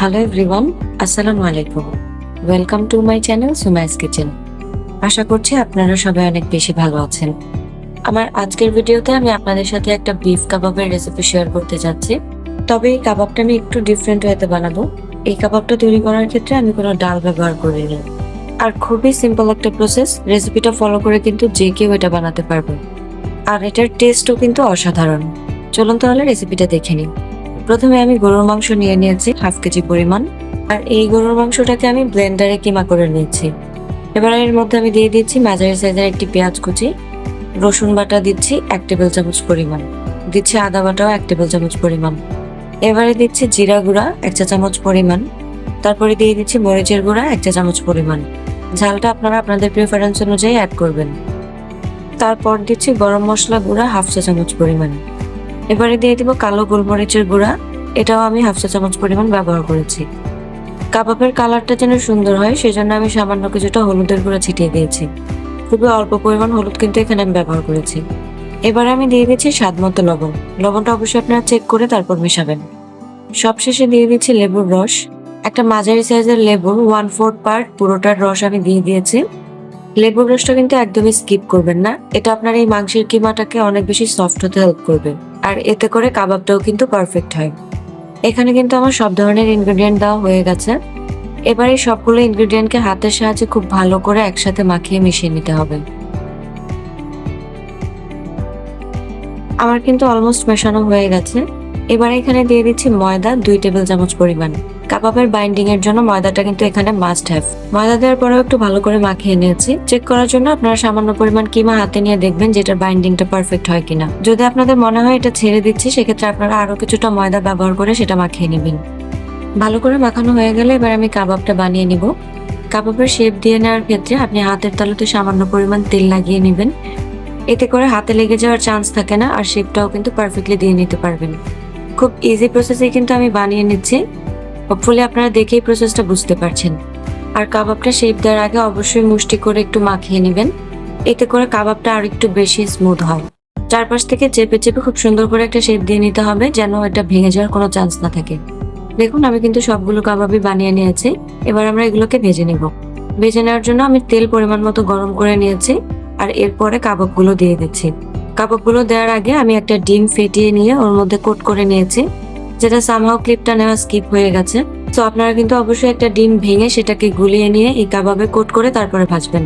Hello everyone, আসসালামু আলাইকুম। Welcome to my channel সুমাইস কিচেন। আশা করছি আপনারা সবাই অনেক বেশি ভালো আছেন। আমার আজকের ভিডিওতে আমি আপনাদের সাথে একটা বিফ কাবাবের রেসিপি শেয়ার করতে যাচ্ছি। তবে এই কাবাবটা আমি একটু ডিফারেন্ট ওয়েতে বানাবো। এই কাবাবটা তৈরি করার ক্ষেত্রে আমি কোনো ডাল ব্যবহার করিনি। আর খুবই সিম্পল একটা প্রসেস, রেসিপিটা ফলো করে কিন্তু যে কেউ এটা বানাতে পারবে। আর এটার টেস্টও কিন্তু অসাধারণ। চলুন তাহলে রেসিপিটা দেখে নিই। প্রথমে আমি গরুর মাংস নিয়ে নিয়েছি 1/2 কেজি পরিমাণ। আর এই গরুর মাংসটাকে আমি ব্লেন্ডারে কিমা করে নিয়েছি। এবার এর মধ্যে আমি দিয়ে দিচ্ছি মাঝারি সাইজের একটি পেঁয়াজ কুচি, রসুন বাটা দিচ্ছি 1 টেবিল চামচ পরিমাণ, দিচ্ছি আদা বাটাও 1 টেবিল চামচ পরিমাণ। এবারে দিচ্ছি জিরা গুঁড়া 1 চা চামচ পরিমাণ, তারপরে দিয়ে দিচ্ছি মরিচের গুঁড়া 1 চা চামচ পরিমাণ। ঝালটা আপনারা আপনাদের প্রেফারেন্স অনুযায়ী অ্যাড করবেন। তারপর দিচ্ছি গরম মশলা গুঁড়া 1/2 চা চামচ পরিমাণ। এবারে দিয়ে দিব কালো গোলমরিচের গুঁড়া, এটাও আমি 1/2 চা চামচ পরিমাণ ব্যবহার করেছি। কাবাবের কালারটা যেন সুন্দর হয় সেজন্য আমি সামান্য কিছুটা হলুদের গুঁড়া ছিটিয়ে দিয়েছি। খুবই অল্প পরিমাণ হলুদ কিন্তু এখানে আমি ব্যবহার করেছি। এবারে আমি দিয়ে দিচ্ছি স্বাদ মতো লবণ। লবণটা অবশ্যই আপনারা চেক করে তারপর মেশাবেন। সবশেষে দিয়ে দিচ্ছি লেবুর রস। একটা মাঝারি সাইজের লেবুর 1/4 পার্ট পুরোটার রস আমি দিয়ে দিয়েছি। লেবুর রসটা কিন্তু একদমই স্কিপ করবেন না, এটা আপনার এই মাংসের কিমাটাকে অনেক বেশি সফট হতে হেল্প করবে। আর এতে করে কাবাবটাও কিন্তু পারফেক্ট হয়। এখানে কিন্তু আমার সব ধরনের ইনগ্রেডিয়েন্ট দেওয়া হয়ে গেছে। এবার এই সবগুলো ইনগ্রেডিয়েন্টকে হাতের সাহায্যে খুব ভালো করে একসাথে মাখিয়ে মিশিয়ে নিতে হবে। আমার কিন্তু অলমোস্ট মেশানো হয়ে গেছে। এবার এখানে দিয়ে দিচ্ছি ময়দা 2 টেবিল চামচ পরিমাণ। কাবাবের বাইন্ডিং এর জন্য ময়দাটা কিন্তু এখানে মাস্ট হ্যাভ। ময়দা দেওয়ার পরেও একটু ভালো করে মাখিয়ে নিয়েছি। চেক করার জন্য আপনারা সামান্য পরিমাণ কিমা হাতে নিয়ে দেখবেন যেটার বাইন্ডিংটা পারফেক্ট হয় কিনা। যদি আপনাদের মনে হয় এটা ছেড়ে দিচ্ছি, সেক্ষেত্রে আপনারা আরো কিছুটা ময়দা ব্যবহার করে সেটা মাখিয়ে নেবেন। ভালো করে মাখানো হয়ে গেলে এবার আমি কাবাবটা বানিয়ে নিব। কাবাবের শেপ দিয়ে নেওয়ার ক্ষেত্রে আপনি হাতের তালুতে সামান্য পরিমাণ তেল লাগিয়ে নেবেন। এতে করে হাতে লেগে যাওয়ার চান্স থাকে না, আর শেপটাও কিন্তু পারফেক্টলি দিয়ে নিতে পারবেন। খুব ইজি প্রসেসে কিন্তু আমি বানিয়ে নিচ্ছি। হোপফুলি আপনারা দেখেই প্রসেসটা বুঝতে পারছেন। আর কাবাবটা শেপ দেওয়ার আগে অবশ্যই মুষ্টি করে একটু মাখিয়ে নেবেন। এতে করে কাবাবটা আর একটু বেশি স্মুথ হয়। চারপাশ থেকে চেপে চেপে খুব সুন্দর করে একটা শেপ দিয়ে নিতে হবে, যেন এটা ভেঙে যাওয়ার কোনো চান্স না থাকে। দেখুন আমি কিন্তু সবগুলো কাবাবই বানিয়ে নিয়েছি। এবার আমরা এগুলোকে ভেজে নেব। ভেজে নেওয়ার জন্য আমি তেল পরিমাণ মতো গরম করে নিয়েছি। আর এরপরে কাবাবগুলো দিয়ে দিচ্ছি। কাবাবগুলো দেওয়ার আগে আমি একটা ডিম ফেটিয়ে নিয়ে ওর মধ্যে কোট করে নিয়েছি, যেটা সামহাও ক্লিপটা নেওয়া স্কিপ হয়ে গেছে। তো আপনারা কিন্তু অবশ্যই একটা ডিম ভেঙে সেটাকে গুলিয়ে নিয়ে এই কাবাবে কোট করে তারপরে ভাজবেন।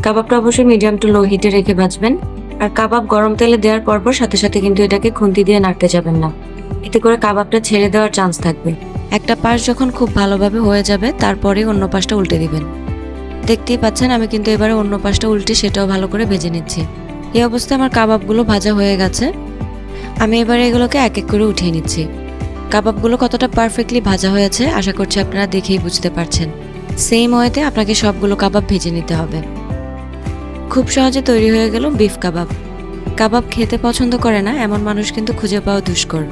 কাবাবটা অবশ্যই মিডিয়াম টু লো হিটে রেখে ভাজবেন। আর কাবাব গরম তেলে দেওয়ার পরপর সাথে সাথে কিন্তু এটাকে খুন্তি দিয়ে নাড়তে যাবেন না, এতে করে কাবাবটা ছেড়ে দেওয়ার চান্স থাকবে। একটা পাশ যখন খুব ভালোভাবে হয়ে যাবে তারপরে অন্য পাশটা উল্টে দিবেন। দেখতেই পাচ্ছেন আমি কিন্তু এবারে অন্য পাশটা উল্টে সেটাও ভালো করে ভেজে নিচ্ছি। এই অবস্থায় আমার কাবাবগুলো ভাজা হয়ে গেছে। আমি এবারে এগুলোকে এক এক করে উঠিয়ে নিচ্ছি। কাবাবগুলো কতটা পারফেক্টলি ভাজা হয়েছে আশা করছি আপনারা দেখেই বুঝতে পারছেন। সেম ওয়েতে আপনাকে সবগুলো কাবাব ভেজে নিতে হবে। খুব সহজে তৈরি হয়ে গেল বিফ কাবাব। কাবাব খেতে পছন্দ করে না এমন মানুষ কিন্তু খুঁজে পাওয়া দুষ্কর।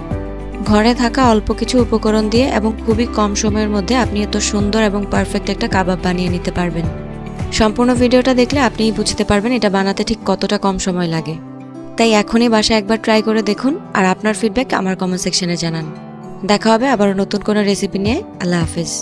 ঘরে থাকা অল্প কিছু উপকরণ দিয়ে এবং খুবই কম সময়ের মধ্যে আপনি এত সুন্দর এবং পারফেক্ট একটা কাবাব বানিয়ে নিতে পারবেন। সম্পূর্ণ ভিডিওটা দেখলে আপনিই বুঝতে পারবেন এটা বানাতে ঠিক কতটা কম সময় লাগে। তাই এখনই বাসায় একবার ট্রাই করে দেখুন আর আপনার ফিডব্যাক আমার কমেন্ট সেকশনে জানান। দেখা হবে আবার নতুন কোনো রেসিপি নিয়ে। আল্লাহ হাফেজ।